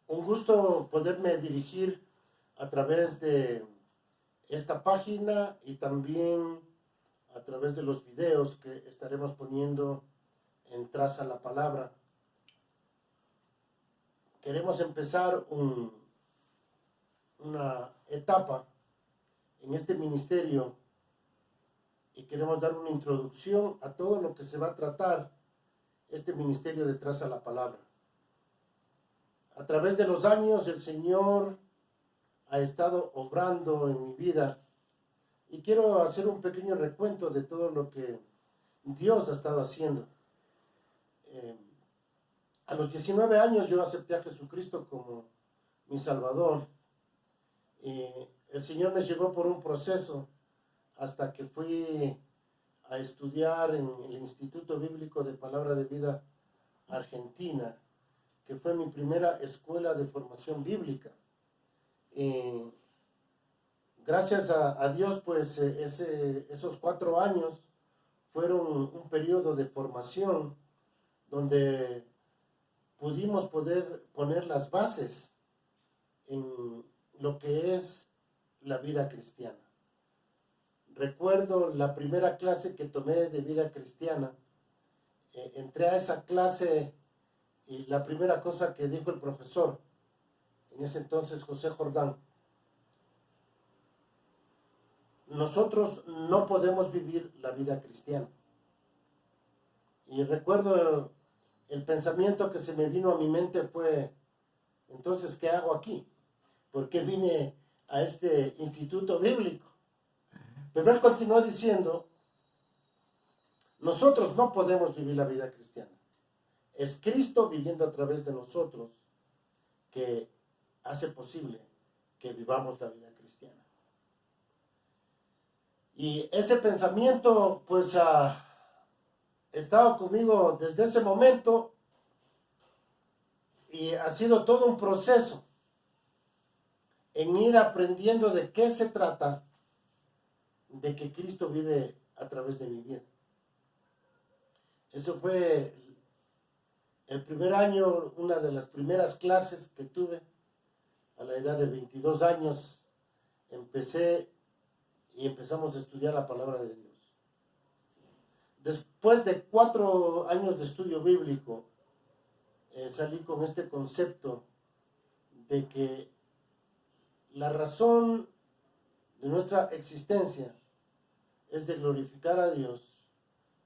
Un gusto poderme dirigir a través de esta página y también a través de los videos que estaremos poniendo en Traza la Palabra. Queremos empezar una etapa en este ministerio y queremos dar una introducción a todo lo que se va a tratar este ministerio de Traza la Palabra. A través de los años el Señor ha estado obrando en mi vida y quiero hacer un pequeño recuento de todo lo que Dios ha estado haciendo. A los 19 años yo acepté a Jesucristo como mi Salvador. El Señor me llevó por un proceso hasta que fui a estudiar en el Instituto Bíblico de Palabra de Vida Argentina, que fue mi primera escuela de formación bíblica. Gracias a Dios, pues esos 4 años fueron un periodo de formación donde pudimos poder poner las bases en lo que es la vida cristiana. Recuerdo la primera clase que tomé de vida cristiana. Entré a esa clase y la primera cosa que dijo el profesor, en ese entonces José Jordán: nosotros no podemos vivir la vida cristiana. Y recuerdo el pensamiento que se me vino a mi mente fue: entonces, ¿qué hago aquí? ¿Por qué vine a este instituto bíblico? Pero él continuó diciendo: nosotros no podemos vivir la vida cristiana. Es Cristo viviendo a través de nosotros que hace posible que vivamos la vida cristiana. Y ese pensamiento pues estaba conmigo desde ese momento y ha sido todo un proceso en ir aprendiendo de qué se trata de que Cristo vive a través de mi vida. Eso fue el primer año, una de las primeras clases que tuve. A la edad de 22 años empezamos a estudiar la palabra de Dios. Después de 4 años de estudio bíblico, salí con este concepto de que la razón de nuestra existencia es de glorificar a Dios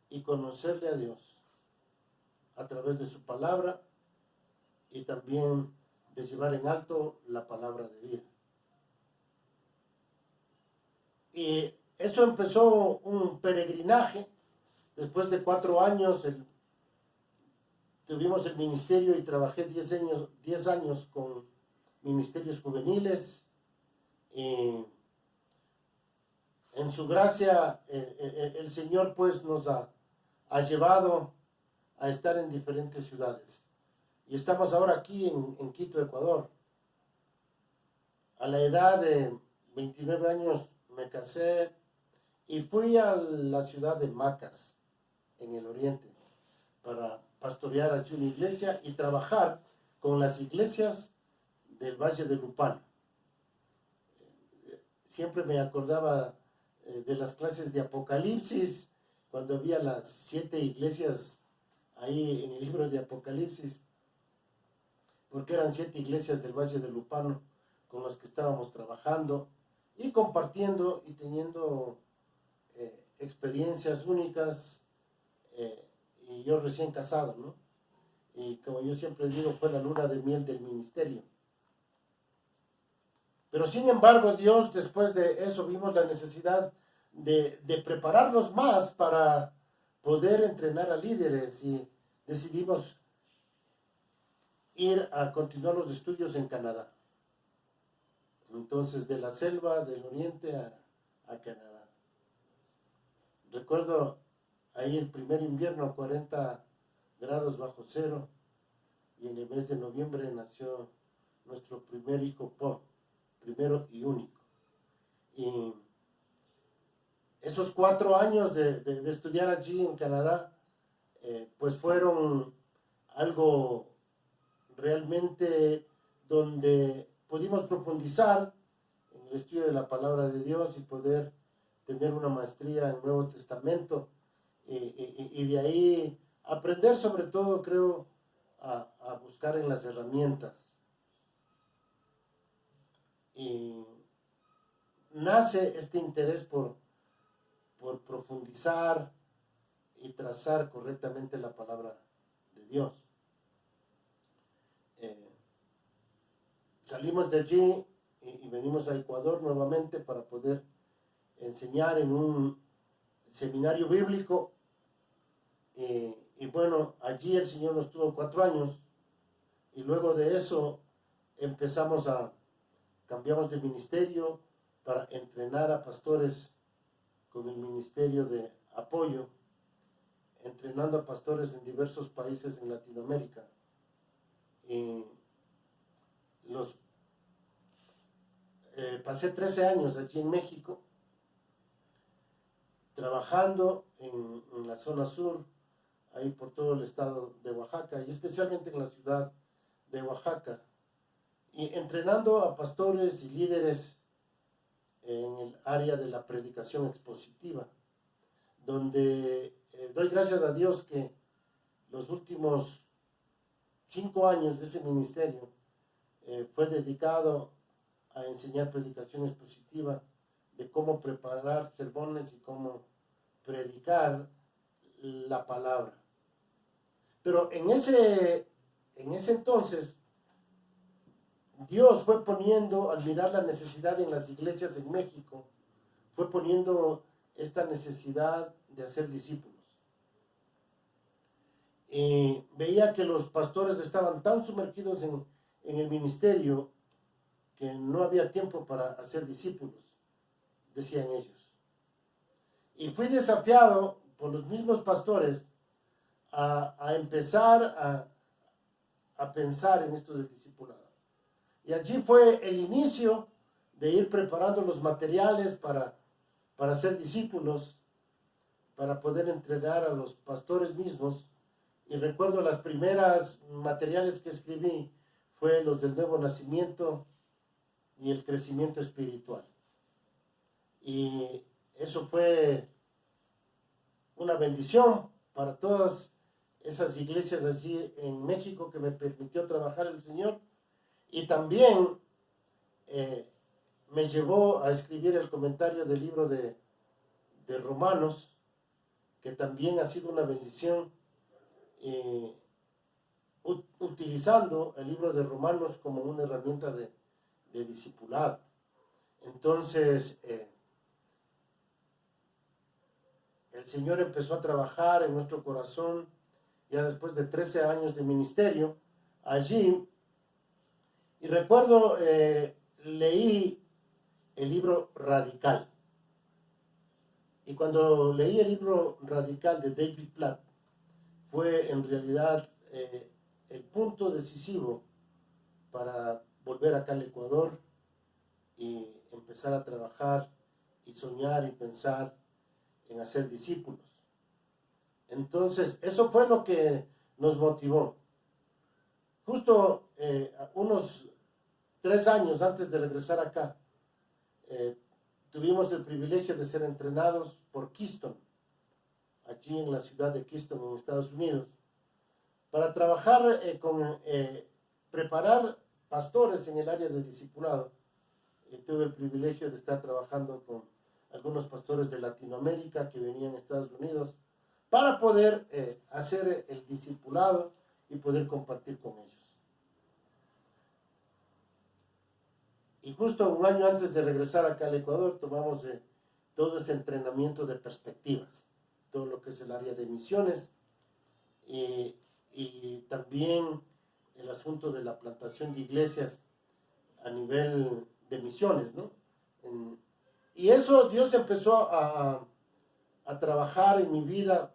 y conocerle a Dios a través de su palabra y también de llevar en alto la palabra de vida. Y eso empezó un peregrinaje. Después de 4 años tuvimos el ministerio y trabajé 10 años con ministerios juveniles. En su gracia el Señor pues nos ha llevado a estar en diferentes ciudades. Y estamos ahora aquí en Quito, Ecuador. A la edad de 29 años me casé y fui a la ciudad de Macas, en el oriente, para pastorear allí una iglesia y trabajar con las iglesias del Valle de Lupán. Siempre me acordaba de las clases de Apocalipsis, cuando había las 7 iglesias ahí en el libro de Apocalipsis, porque eran 7 iglesias del Valle de Lupano con las que estábamos trabajando y compartiendo y teniendo experiencias únicas, y yo recién casado, ¿no? Y como yo siempre digo, fue la luna de miel del ministerio. Pero sin embargo, Dios, después de eso, vimos la necesidad de prepararnos más para poder entrenar a líderes y decidimos ir a continuar los estudios en Canadá. Entonces, de la selva del oriente a Canadá. Recuerdo ahí el primer invierno a 40 grados bajo cero, y en el mes de noviembre nació nuestro primer hijo, Paul, primero y único. Y esos 4 años de estudiar allí en Canadá, pues fueron algo realmente donde pudimos profundizar en el estudio de la palabra de Dios y poder tener una maestría en el Nuevo Testamento y de ahí aprender sobre todo, creo, a buscar en las herramientas. Y nace este interés por profundizar y trazar correctamente la palabra de Dios. Salimos de allí y venimos a Ecuador nuevamente para poder enseñar en un seminario bíblico. Y bueno, allí el Señor nos tuvo 4 años y luego de eso cambiamos de ministerio para entrenar a pastores con el ministerio de apoyo, entrenando a pastores en diversos países en Latinoamérica. Pasé 13 años aquí en México, trabajando en la zona sur, ahí por todo el estado de Oaxaca, y especialmente en la ciudad de Oaxaca, y entrenando a pastores y líderes en el área de la predicación expositiva, donde doy gracias a Dios que los últimos 5 años de ese ministerio fue dedicado a enseñar predicación expositiva, de cómo preparar sermones y cómo predicar la palabra. Pero en ese entonces, Dios fue poniendo, al mirar la necesidad en las iglesias en México, fue poniendo esta necesidad de hacer discípulos. Veía que los pastores estaban tan sumergidos en el ministerio que no había tiempo para hacer discípulos, decían ellos. Y fui desafiado por los mismos pastores a empezar a pensar en esto del discipulado. Y allí fue el inicio de ir preparando los materiales para hacer discípulos, para poder entrenar a los pastores mismos. Y recuerdo las primeras materiales que escribí fue los del nuevo nacimiento y el crecimiento espiritual. Y eso fue una bendición para todas esas iglesias allí en México que me permitió trabajar el Señor. Y también me llevó a escribir el comentario del libro de Romanos, que también ha sido una bendición, utilizando el libro de Romanos como una herramienta de discipulado. Entonces, el Señor empezó a trabajar en nuestro corazón ya después de 13 años de ministerio allí. Y recuerdo, leí el libro Radical. Y cuando leí el libro Radical de David Platt, fue en realidad el punto decisivo para volver acá al Ecuador y empezar a trabajar y soñar y pensar en hacer discípulos. Entonces, eso fue lo que nos motivó. Justo unos 3 años antes de regresar acá, tuvimos el privilegio de ser entrenados por Keystone, aquí en la ciudad de Keystone, en Estados Unidos, para trabajar preparar pastores en el área de discipulado. Tuve el privilegio de estar trabajando con algunos pastores de Latinoamérica que venían a Estados Unidos para poder hacer el discipulado y poder compartir con ellos. Y justo un año antes de regresar acá al Ecuador, tomamos todo ese entrenamiento de perspectivas, todo lo que es el área de misiones y también el asunto de la plantación de iglesias a nivel de misiones, ¿no? Y eso Dios empezó a trabajar en mi vida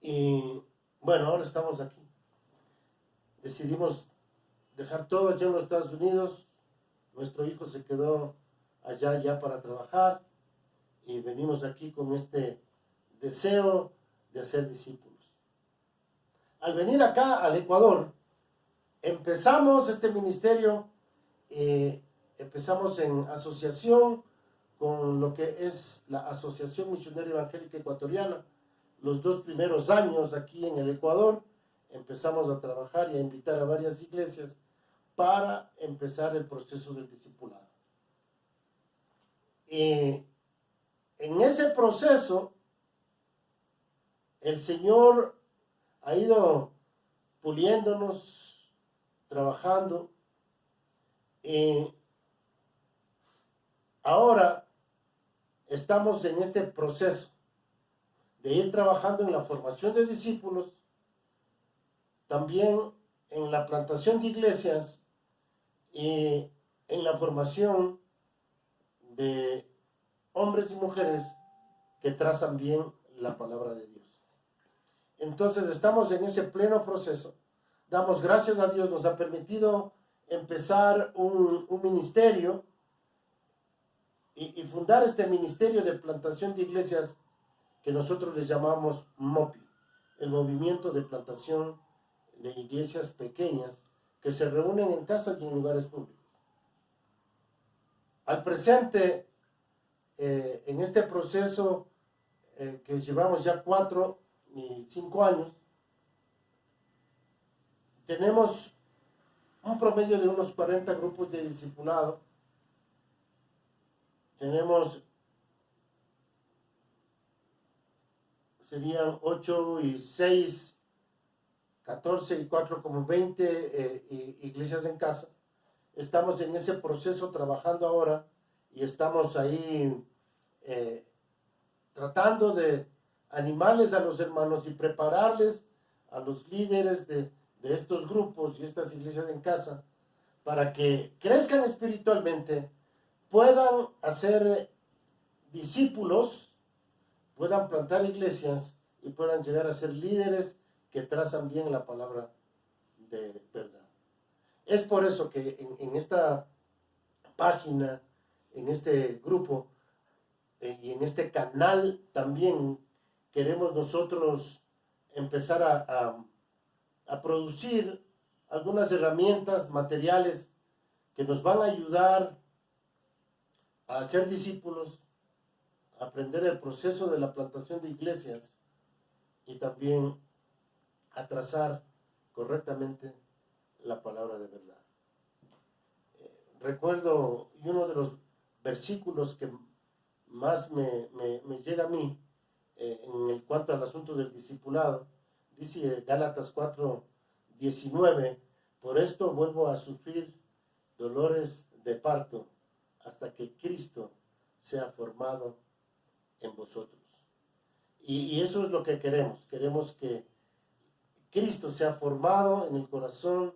y bueno, ahora estamos aquí. Decidimos dejar todo allá en los Estados Unidos. Nuestro hijo se quedó allá ya para trabajar y venimos aquí con este deseo de hacer discípulos. Al venir acá al Ecuador, empezamos este ministerio, empezamos en asociación con lo que es la Asociación Misionera Evangélica Ecuatoriana. Los 2 primeros años aquí en el Ecuador empezamos a trabajar y a invitar a varias iglesias para empezar el proceso del discipulado. En ese proceso, el Señor ha ido puliéndonos, trabajando. Ahora estamos en este proceso de ir trabajando en la formación de discípulos, también en la plantación de iglesias y en la formación de hombres y mujeres que trazan bien la palabra de Dios. Entonces estamos en ese pleno proceso. Damos gracias a Dios, nos ha permitido empezar un ministerio y fundar este ministerio de plantación de iglesias que nosotros les llamamos MOPI, el Movimiento de Plantación de Iglesias Pequeñas que se reúnen en casas y en lugares públicos. Al presente, en este proceso que llevamos ya 4 y 5 años, tenemos un promedio de unos 40 grupos de discipulado. Tenemos, serían 8 y 6, 14 y 4 como 20 iglesias en casa. Estamos en ese proceso trabajando ahora y estamos ahí tratando de animarles a los hermanos y prepararles a los líderes de estos grupos y estas iglesias en casa para que crezcan espiritualmente, puedan hacer discípulos, puedan plantar iglesias y puedan llegar a ser líderes que trazan bien la palabra de verdad. Es por eso que en esta página, en este grupo y en este canal también queremos nosotros empezar a producir algunas herramientas, materiales que nos van a ayudar a hacer discípulos, a aprender el proceso de la plantación de iglesias y también a trazar correctamente la palabra de verdad. Recuerdo, y uno de los versículos que más me llega a mí en cuanto al asunto del discipulado, dice Gálatas 4:19, por esto vuelvo a sufrir dolores de parto hasta que Cristo sea formado en vosotros. Y eso es lo que queremos que Cristo sea formado en el corazón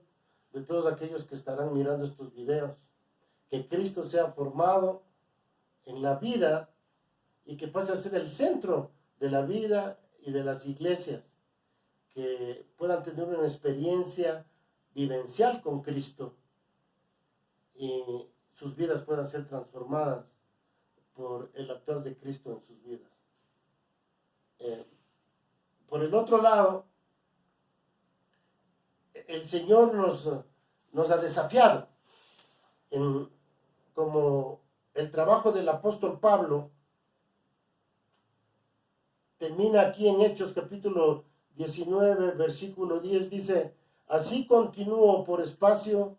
de todos aquellos que estarán mirando estos videos, que Cristo sea formado en la vida y que pase a ser el centro de la vida y de las iglesias, que puedan tener una experiencia vivencial con Cristo y sus vidas puedan ser transformadas por el actuar de Cristo en sus vidas. Por el otro lado, el Señor nos ha desafiado como el trabajo del apóstol Pablo termina aquí en Hechos capítulo 19, versículo 10, dice, así continuó por espacio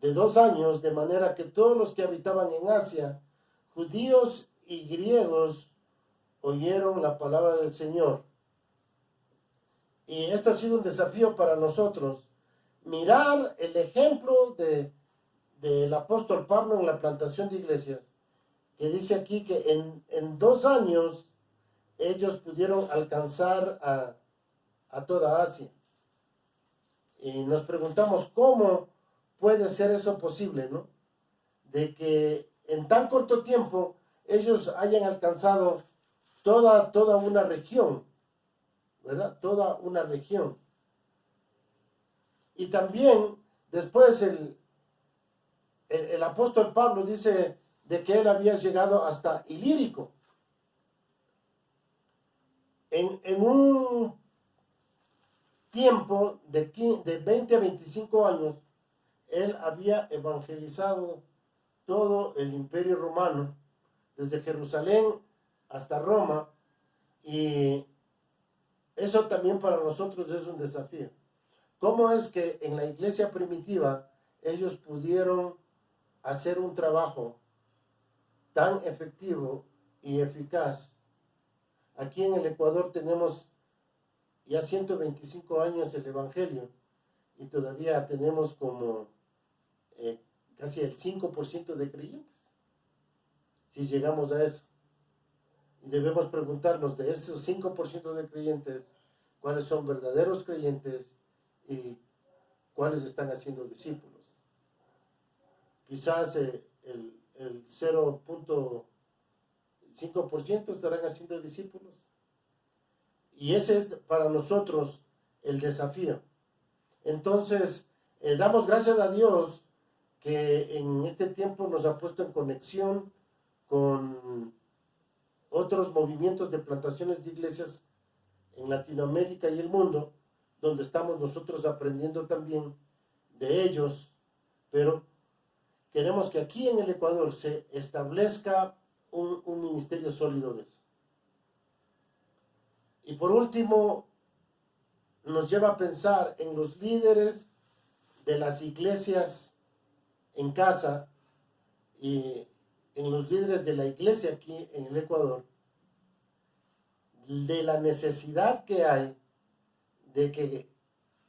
de 2 años, de manera que todos los que habitaban en Asia, judíos y griegos, oyeron la palabra del Señor. Y esto ha sido un desafío para nosotros, mirar el ejemplo del apóstol Pablo en la plantación de iglesias, que dice aquí que en 2 años ellos pudieron alcanzar a toda Asia. Y nos preguntamos cómo puede ser eso posible, ¿no? De que en tan corto tiempo ellos hayan alcanzado toda una región, ¿verdad? Toda una región. Y también después el apóstol Pablo dice de que él había llegado hasta Ilírico. En un tiempo de 20 a 25 años, él había evangelizado todo el Imperio Romano, desde Jerusalén hasta Roma, y eso también para nosotros es un desafío. ¿Cómo es que en la iglesia primitiva ellos pudieron hacer un trabajo tan efectivo y eficaz? Aquí en el Ecuador tenemos ya 125 años el Evangelio y todavía tenemos como casi el 5% de creyentes, si llegamos a eso. Y debemos preguntarnos de esos 5% de creyentes, cuáles son verdaderos creyentes y cuáles están haciendo discípulos. Quizás el 0.5% estarán haciendo discípulos. Y ese es para nosotros el desafío. Entonces, damos gracias a Dios que en este tiempo nos ha puesto en conexión con otros movimientos de plantaciones de iglesias en Latinoamérica y el mundo, donde estamos nosotros aprendiendo también de ellos, pero queremos que aquí en el Ecuador se establezca un ministerio sólido de eso. Y por último, nos lleva a pensar en los líderes de las iglesias en casa y en los líderes de la iglesia aquí en el Ecuador, de la necesidad que hay de que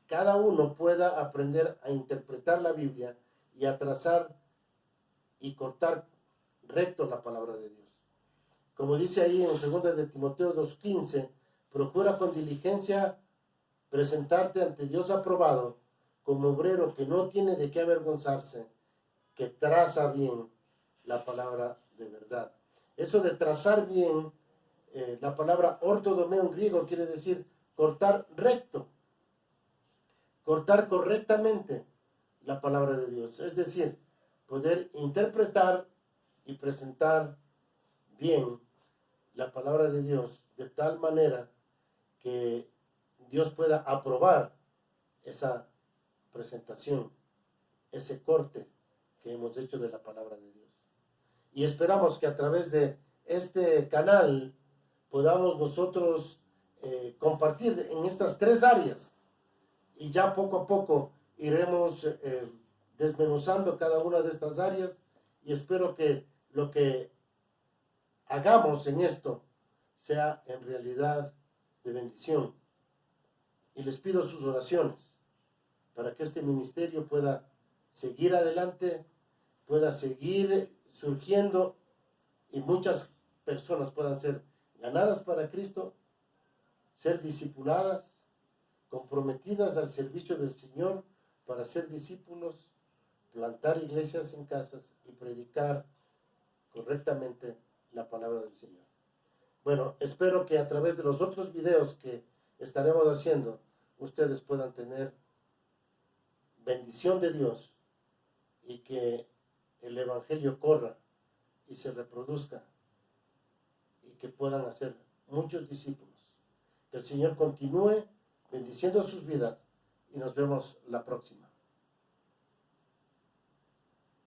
cada uno pueda aprender a interpretar la Biblia y a trazar y cortar recto la palabra de Dios. Como dice ahí en 2 de Timoteo 2:15, procura con diligencia presentarte ante Dios aprobado, como obrero que no tiene de qué avergonzarse, que traza bien la palabra de verdad. Eso de trazar bien, la palabra ortodomeo en griego quiere decir cortar recto, cortar correctamente la palabra de Dios. Es decir, poder interpretar y presentar bien la palabra de Dios de tal manera que Dios pueda aprobar esa presentación, ese corte que hemos hecho de la palabra de Dios. Y esperamos que a través de este canal podamos nosotros compartir en estas 3 áreas y ya poco a poco iremos desmenuzando cada una de estas áreas y espero que lo que hagamos en esto sea en realidad de bendición. Y les pido sus oraciones para que este ministerio pueda seguir adelante, pueda seguir surgiendo y muchas personas puedan ser ganadas para Cristo, ser discipuladas, comprometidas al servicio del Señor para ser discípulos, plantar iglesias en casas y predicar correctamente la palabra del Señor. Bueno, espero que a través de los otros videos que estaremos haciendo, ustedes puedan tener bendición de Dios y que el Evangelio corra y se reproduzca y que puedan hacer muchos discípulos. Que el Señor continúe bendiciendo sus vidas y nos vemos la próxima.